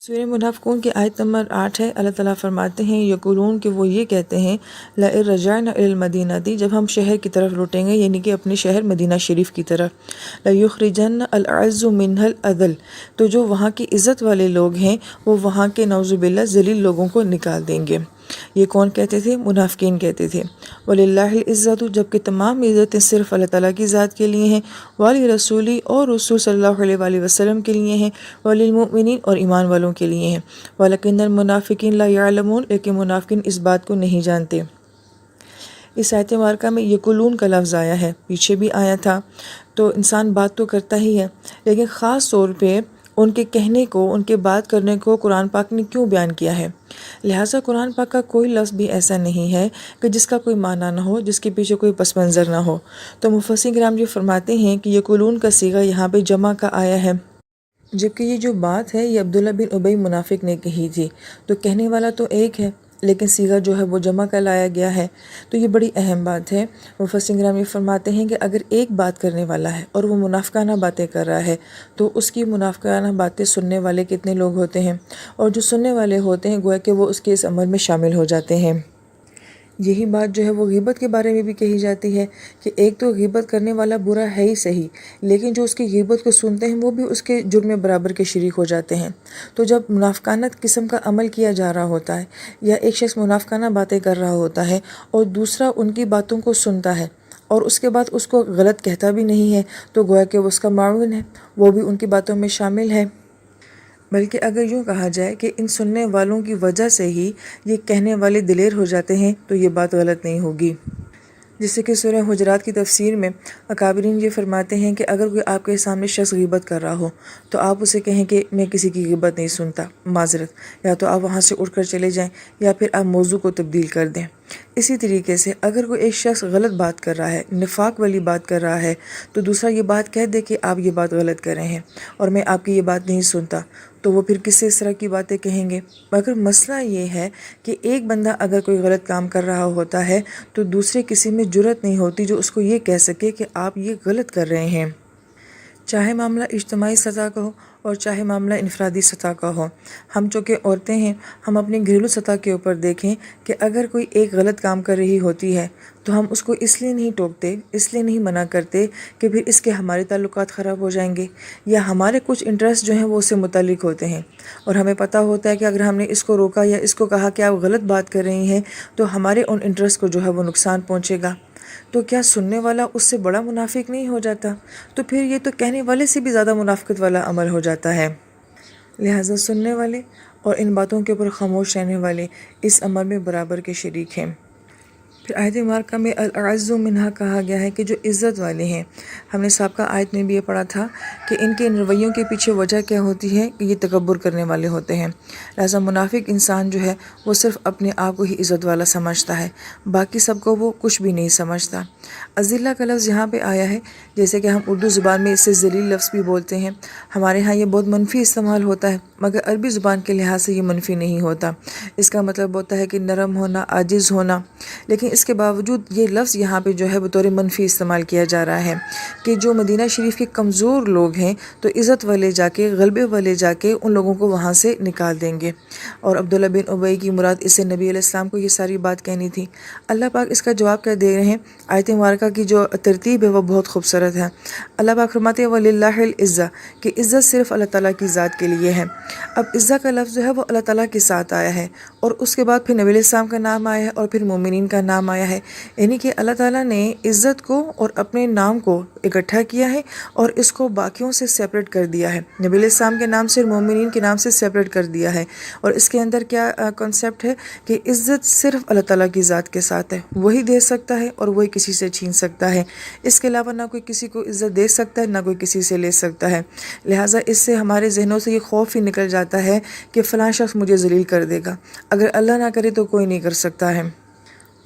سورہ منافقون کی آیت نمبر 8 ہے۔ اللہ تعالیٰ فرماتے ہیں یقولون کہ وہ یہ کہتے ہیں لَإِن رَجَعْنَا إِلَى الْمَدِينَةِ جب ہم شہر کی طرف لوٹیں گے، یعنی کہ اپنے شہر مدینہ شریف کی طرف، لَيُخْرِجَنَّ الْأَعَزُّ مِنْهَا الْأَذَلَّ تو جو وہاں کی عزت والے لوگ ہیں وہ وہاں کے نعوذ باللہ ذلیل لوگوں کو نکال دیں گے۔ یہ کون کہتے تھے؟ منافقین کہتے تھے۔ وَلِلَّهِ الْعِزَّةُ جبکہ تمام عزتیں صرف اللہ تعالیٰ کی ذات کے لیے ہیں، وَلِرَسُولِهِ اور رسول صلی اللہ علیہ وآلہ وسلم کے لیے ہیں، وَلِلْمُؤْمِنِينَ اور ایمان والوں کے لیے ہیں، وَلَكِنَّ الْمُنَافِقِينَ لَا يَعْلَمُونَ لیکن منافقین اس بات کو نہیں جانتے۔ اس آیت مبارکہ میں یقولون کا لفظ آیا ہے، پیچھے بھی آیا تھا۔ تو انسان بات تو کرتا ہی ہے، لیکن خاص طور پہ ان کے کہنے کو، ان کے بات کرنے کو قرآن پاک نے کیوں بیان کیا ہے؟ لہٰذا قرآن پاک کا کوئی لفظ بھی ایسا نہیں ہے کہ جس کا کوئی معنی نہ ہو، جس کے پیچھے کوئی پس منظر نہ ہو۔ تو مفسرین کرام جی فرماتے ہیں کہ یقولون کا صیغہ یہاں پہ جمع کا آیا ہے، جبکہ یہ جو بات ہے یہ عبداللہ بن ابی منافق نے کہی تھی، تو کہنے والا تو ایک ہے لیکن صیغہ جو ہے وہ جمع کا لایا گیا ہے۔ تو یہ بڑی اہم بات ہے۔ مفسرین کرام یہ فرماتے ہیں کہ اگر ایک بات کرنے والا ہے اور وہ منافقانہ باتیں کر رہا ہے تو اس کی منافقانہ باتیں سننے والے کتنے لوگ ہوتے ہیں، اور جو سننے والے ہوتے ہیں گویا کہ وہ اس کے اس عمل میں شامل ہو جاتے ہیں۔ یہی بات جو ہے وہ غیبت کے بارے میں بھی کہی جاتی ہے کہ ایک تو غیبت کرنے والا برا ہے ہی صحیح، لیکن جو اس کی غیبت کو سنتے ہیں وہ بھی اس کے جرم برابر کے شریک ہو جاتے ہیں۔ تو جب منافقانہ قسم کا عمل کیا جا رہا ہوتا ہے، یا ایک شخص منافقانہ باتیں کر رہا ہوتا ہے اور دوسرا ان کی باتوں کو سنتا ہے اور اس کے بعد اس کو غلط کہتا بھی نہیں ہے، تو گویا کہ وہ اس کا معاون ہے، وہ بھی ان کی باتوں میں شامل ہے۔ بلکہ اگر یوں کہا جائے کہ ان سننے والوں کی وجہ سے ہی یہ کہنے والے دلیر ہو جاتے ہیں تو یہ بات غلط نہیں ہوگی۔ جیسے کہ سورہ حجرات کی تفسیر میں اکابرین یہ فرماتے ہیں کہ اگر کوئی آپ کے سامنے شخص غیبت کر رہا ہو تو آپ اسے کہیں کہ میں کسی کی غیبت نہیں سنتا، معذرت، یا تو آپ وہاں سے اٹھ کر چلے جائیں یا پھر آپ موضوع کو تبدیل کر دیں۔ اسی طریقے سے اگر کوئی ایک شخص غلط بات کر رہا ہے، نفاق والی بات کر رہا ہے، تو دوسرا یہ بات کہہ دے کہ آپ یہ بات غلط کر رہے ہیں اور میں آپ کی یہ بات نہیں سنتا، تو وہ پھر کس سے اس طرح کی باتیں کہیں گے؟ مگر مسئلہ یہ ہے کہ ایک بندہ اگر کوئی غلط کام کر رہا ہوتا ہے تو دوسرے کسی میں جرأت نہیں ہوتی جو اس کو یہ کہہ سکے کہ آپ یہ غلط کر رہے ہیں، چاہے معاملہ اجتماعی سطح کا ہو اور چاہے معاملہ انفرادی سطح کا ہو۔ ہم چونکہ عورتیں ہیں، ہم اپنی گھریلو سطح کے اوپر دیکھیں کہ اگر کوئی ایک غلط کام کر رہی ہوتی ہے تو ہم اس کو اس لیے نہیں ٹوکتے، اس لیے نہیں منع کرتے کہ پھر اس کے ہمارے تعلقات خراب ہو جائیں گے، یا ہمارے کچھ انٹرسٹ جو ہیں وہ اس سے متعلق ہوتے ہیں، اور ہمیں پتہ ہوتا ہے کہ اگر ہم نے اس کو روکا یا اس کو کہا کہ آپ غلط بات کر رہی ہیں تو ہمارے ان انٹرسٹ کو جو ہے وہ نقصان پہنچے گا، تو کیا سننے والا اس سے بڑا منافق نہیں ہو جاتا؟ تو پھر یہ تو کہنے والے سے بھی زیادہ منافقت والا عمل ہو جاتا ہے۔ لہٰذا سننے والے اور ان باتوں کے اوپر خاموش رہنے والے اس عمل میں برابر کے شریک ہیں۔ پھر آیت مبارکہ میں الاعز منہا کہا گیا ہے کہ جو عزت والے ہیں۔ ہم نے سابقہ آیت میں بھی یہ پڑھا تھا کہ ان کے رویوں کے پیچھے وجہ کیا ہوتی ہے کہ یہ تکبر کرنے والے ہوتے ہیں۔ لہٰذا منافق انسان جو ہے وہ صرف اپنے آپ کو ہی عزت والا سمجھتا ہے، باقی سب کو وہ کچھ بھی نہیں سمجھتا۔ اذلہ کا لفظ یہاں پہ آیا ہے، جیسے کہ ہم اردو زبان میں اس سے ذلیل لفظ بھی بولتے ہیں، ہمارے ہاں یہ بہت منفی استعمال ہوتا ہے، مگر عربی زبان کے لحاظ سے یہ منفی نہیں ہوتا۔ اس کا مطلب ہوتا ہے کہ نرم ہونا، عاجز ہونا، لیکن اس کے باوجود یہ لفظ یہاں پہ جو ہے بطور منفی استعمال کیا جا رہا ہے کہ جو مدینہ شریف کے کمزور لوگ ہیں تو عزت والے جا کے، غلبے والے جا کے ان لوگوں کو وہاں سے نکال دیں گے، اور عبداللہ بن ابی کی مراد اس سے نبی علیہ السلام کو یہ ساری بات کہنی تھی۔ اللہ پاک اس کا جواب کیا دے رہے ہیں؟ آیت مبارکہ کی جو ترتیب ہے وہ بہت خوبصورت ہے۔ اللہ پاک فرماتے ہیں وَلِلَّهِ الْعِزَّةُ کہ عزت صرف اللہ تعالیٰ کی ذات کے لیے ہے۔ اب عزت کا لفظ جو ہے وہ اللہ تعالیٰ کے ساتھ آیا ہے، اور اس کے بعد پھر نبی علیہ السلام کا نام آیا ہے اور پھر مومنین کا نام آیا ہے، یعنی کہ اللہ تعالیٰ نے عزت کو اور اپنے نام کو اکٹھا کیا ہے اور اس کو باقیوں سے سیپریٹ کر دیا ہے، نبی علیہ السلام کے نام سے اور مومنین کے نام سے سیپریٹ کر دیا ہے۔ اور اس کے اندر کیا کنسیپٹ ہے کہ عزت صرف اللہ تعالیٰ کی ذات کے ساتھ ہے، وہی دے سکتا ہے اور وہی کسی سے چھین سکتا ہے، اس کے علاوہ نہ کوئی کسی کو عزت دے سکتا ہے، نہ کوئی کسی سے لے سکتا ہے۔ لہٰذا اس سے ہمارے ذہنوں سے یہ خوف ہی نکل جاتا ہے کہ فلاں شخص مجھے ذلیل کر دے گا، اگر اللہ نہ کرے تو کوئی نہیں کر سکتا ہے۔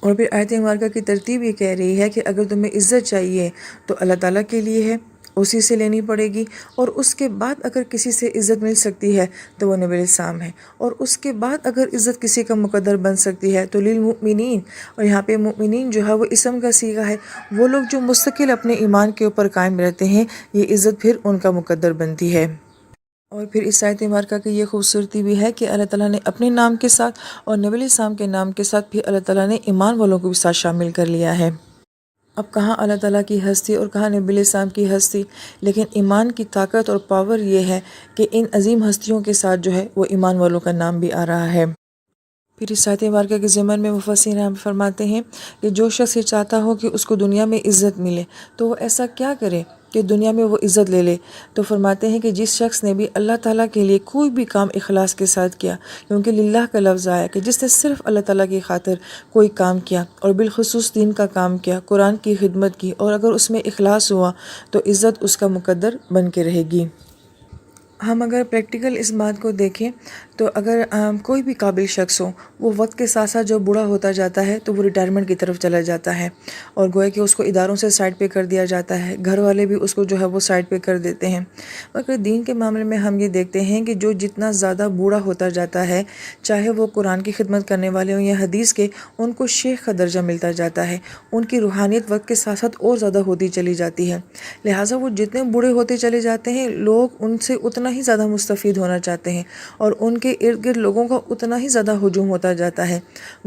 اور پھر آیت مبارکہ کی ترتیب یہ کہہ رہی ہے کہ اگر تمہیں عزت چاہیے تو اللہ تعالیٰ کے لیے ہے، اسی سے لینی پڑے گی، اور اس کے بعد اگر کسی سے عزت مل سکتی ہے تو وہ نبی علیہ السلام ہے، اور اس کے بعد اگر عزت کسی کا مقدر بن سکتی ہے تو للمؤمنین، اور یہاں پہ مؤمنین جو ہے وہ اسم کا صیغہ ہے، وہ لوگ جو مستقل اپنے ایمان کے اوپر قائم رہتے ہیں، یہ عزت پھر ان کا مقدر بنتی ہے۔ اور پھر اس آیت مبارکہ کی یہ خوبصورتی بھی ہے کہ اللہ تعالیٰ نے اپنے نام کے ساتھ اور نبی علیہ السلام کے نام کے ساتھ پھر اللہ تعالیٰ نے ایمان والوں کو بھی ساتھ شامل کر لیا ہے۔ اب کہاں اللہ تعالیٰ کی ہستی اور کہاں نبی علیہ السلام کی ہستی، لیکن ایمان کی طاقت اور پاور یہ ہے کہ ان عظیم ہستیوں کے ساتھ جو ہے وہ ایمان والوں کا نام بھی آ رہا ہے۔ پھر اس آیت مبارکہ کے ضمن میں مفسرین فرماتے ہیں کہ جو شخص یہ چاہتا ہو کہ اس کو دنیا میں عزت ملے تو وہ ایسا کیا کرے کہ دنیا میں وہ عزت لے لے، تو فرماتے ہیں کہ جس شخص نے بھی اللہ تعالیٰ کے لیے کوئی بھی کام اخلاص کے ساتھ کیا، کیونکہ للہ کا لفظ آیا کہ جس نے صرف اللہ تعالیٰ کی خاطر کوئی کام کیا اور بالخصوص دین کا کام کیا، قرآن کی خدمت کی، اور اگر اس میں اخلاص ہوا تو عزت اس کا مقدر بن کے رہے گی۔ ہم اگر پریکٹیکل اس بات کو دیکھیں تو اگر کوئی بھی قابل شخص ہو، وہ وقت کے ساتھ ساتھ جب بوڑھا ہوتا جاتا ہے تو وہ ریٹائرمنٹ کی طرف چلا جاتا ہے، اور گویا کہ اس کو اداروں سے سائڈ پہ کر دیا جاتا ہے، گھر والے بھی اس کو جو ہے وہ سائڈ پہ کر دیتے ہیں۔ مگر دین کے معاملے میں ہم یہ دیکھتے ہیں کہ جو جتنا زیادہ بوڑھا ہوتا جاتا ہے، چاہے وہ قرآن کی خدمت کرنے والے ہوں یا حدیث کے، ان کو شیخ کا درجہ ملتا جاتا ہے، ان کی روحانیت وقت کے ساتھ ساتھ اور زیادہ ہوتی چلی جاتی ہے۔ لہٰذا وہ جتنے بوڑھے ہوتے چلے جاتے ہیں، لوگ ان سے اتنا ہی زیادہ مستفید ہونا چاہتے ہیں، اور ان کے ارد گرد لوگوں کا اتنا ہی زیادہ ہجوم ہوتا جاتا ہے۔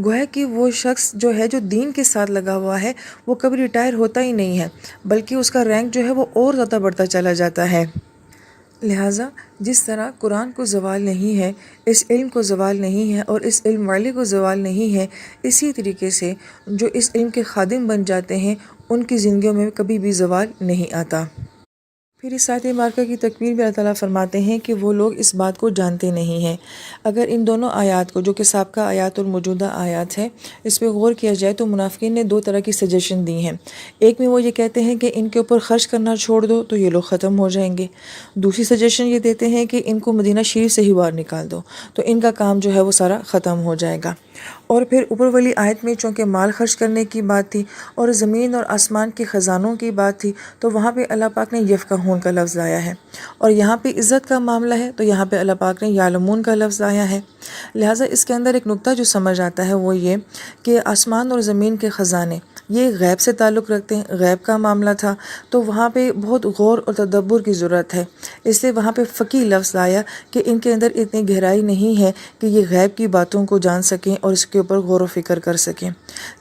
گویا کہ وہ شخص جو ہے جو دین کے ساتھ لگا ہوا ہے، وہ کبھی ریٹائر ہوتا ہی نہیں ہے، بلکہ اس کا رینک جو ہے وہ اور زیادہ بڑھتا چلا جاتا ہے۔ لہٰذا جس طرح قرآن کو زوال نہیں ہے، اس علم کو زوال نہیں ہے، اور اس علم والے کو زوال نہیں ہے، اسی طریقے سے جو اس علم کے خادم بن جاتے ہیں ان کی زندگیوں میں کبھی بھی زوال نہیں آتا۔ پھر اس آیت مبارکہ کی تکمیل بھی اللہ تعالیٰ فرماتے ہیں کہ وہ لوگ اس بات کو جانتے نہیں ہیں۔ اگر ان دونوں آیات کو، جو کہ سابقہ آیات اور موجودہ آیات ہے، اس پہ غور کیا جائے تو منافقین نے دو طرح کی سجیشن دی ہیں۔ ایک میں وہ یہ کہتے ہیں کہ ان کے اوپر خرچ کرنا چھوڑ دو تو یہ لوگ ختم ہو جائیں گے۔ دوسری سجیشن یہ دیتے ہیں کہ ان کو مدینہ شریف سے ہی باہر نکال دو تو ان کا کام جو ہے وہ سارا ختم ہو جائے گا۔ اور پھر اوپر والی آیت میں چونکہ مال خرچ کرنے کی بات تھی اور زمین اور آسمان کے خزانوں کی بات تھی، تو وہاں پہ اللہ پاک نے یفقہون کا لفظ آیا ہے، اور یہاں پہ عزت کا معاملہ ہے تو یہاں پہ اللہ پاک نے یعلمون کا لفظ آیا ہے۔ لہٰذا اس کے اندر ایک نقطہ جو سمجھ آتا ہے وہ یہ کہ آسمان اور زمین کے خزانے یہ غیب سے تعلق رکھتے ہیں، غیب کا معاملہ تھا، تو وہاں پہ بہت غور اور تدبر کی ضرورت ہے، اس لیے وہاں پہ فقی لفظ آیا کہ ان کے اندر اتنی گہرائی نہیں ہے کہ یہ غیب کی باتوں کو جان سکیں اور اس کے اوپر غور و فکر کر سکیں۔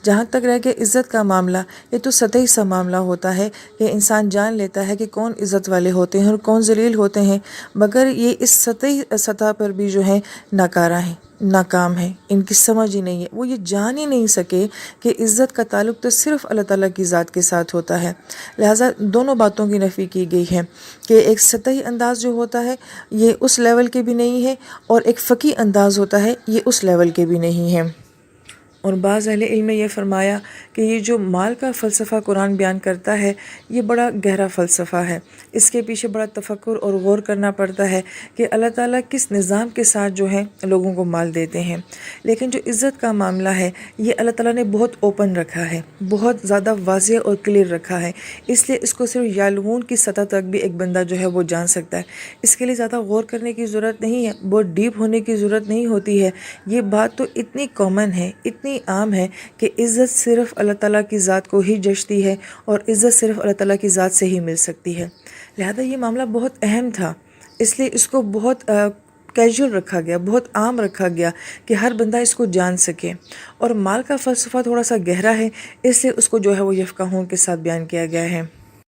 جہاں تک رہ گیا عزت کا معاملہ، یہ تو سطحی سا معاملہ ہوتا ہے کہ انسان جان لیتا ہے کہ کون عزت والے ہوتے ہیں اور کون ذلیل ہوتے ہیں، مگر یہ اس سطحی سطح پر بھی جو ہے ناکارہ ہیں، ناکام ہیں، ان کی سمجھ ہی نہیں ہے، وہ یہ جان ہی نہیں سکے کہ عزت کا تعلق تو صرف اللہ تعالیٰ کی ذات کے ساتھ ہوتا ہے۔ لہٰذا دونوں باتوں کی نفی کی گئی ہے کہ ایک سطحی انداز جو ہوتا ہے یہ اس لیول کے بھی نہیں ہے، اور ایک فقی انداز ہوتا ہے یہ اس لیول کے بھی نہیں ہے۔ اور بعض اہل علم نے یہ فرمایا کہ یہ جو مال کا فلسفہ قرآن بیان کرتا ہے یہ بڑا گہرا فلسفہ ہے، اس کے پیچھے بڑا تفکر اور غور کرنا پڑتا ہے کہ اللہ تعالیٰ کس نظام کے ساتھ جو ہے لوگوں کو مال دیتے ہیں۔ لیکن جو عزت کا معاملہ ہے یہ اللہ تعالیٰ نے بہت اوپن رکھا ہے، بہت زیادہ واضح اور کلیئر رکھا ہے، اس لیے اس کو صرف یعلمون کی سطح تک بھی ایک بندہ جو ہے وہ جان سکتا ہے۔ اس کے لیے زیادہ غور کرنے کی ضرورت نہیں ہے، بہت ڈیپ ہونے کی ضرورت نہیں ہوتی ہے، یہ بات تو اتنی کامن ہے، اتنی عام ہے کہ عزت صرف اللہ تعالیٰ کی ذات کو ہی جچتی ہے، اور عزت صرف اللہ تعالیٰ کی ذات سے ہی مل سکتی ہے۔ لہذا یہ معاملہ بہت اہم تھا، اس لیے اس کو بہت کیجول رکھا گیا، بہت عام رکھا گیا کہ ہر بندہ اس کو جان سکے۔ اور مال کا فلسفہ تھوڑا سا گہرا ہے، اس لیے اس کو جو ہے وہ یفقہون کے ساتھ بیان کیا گیا ہے۔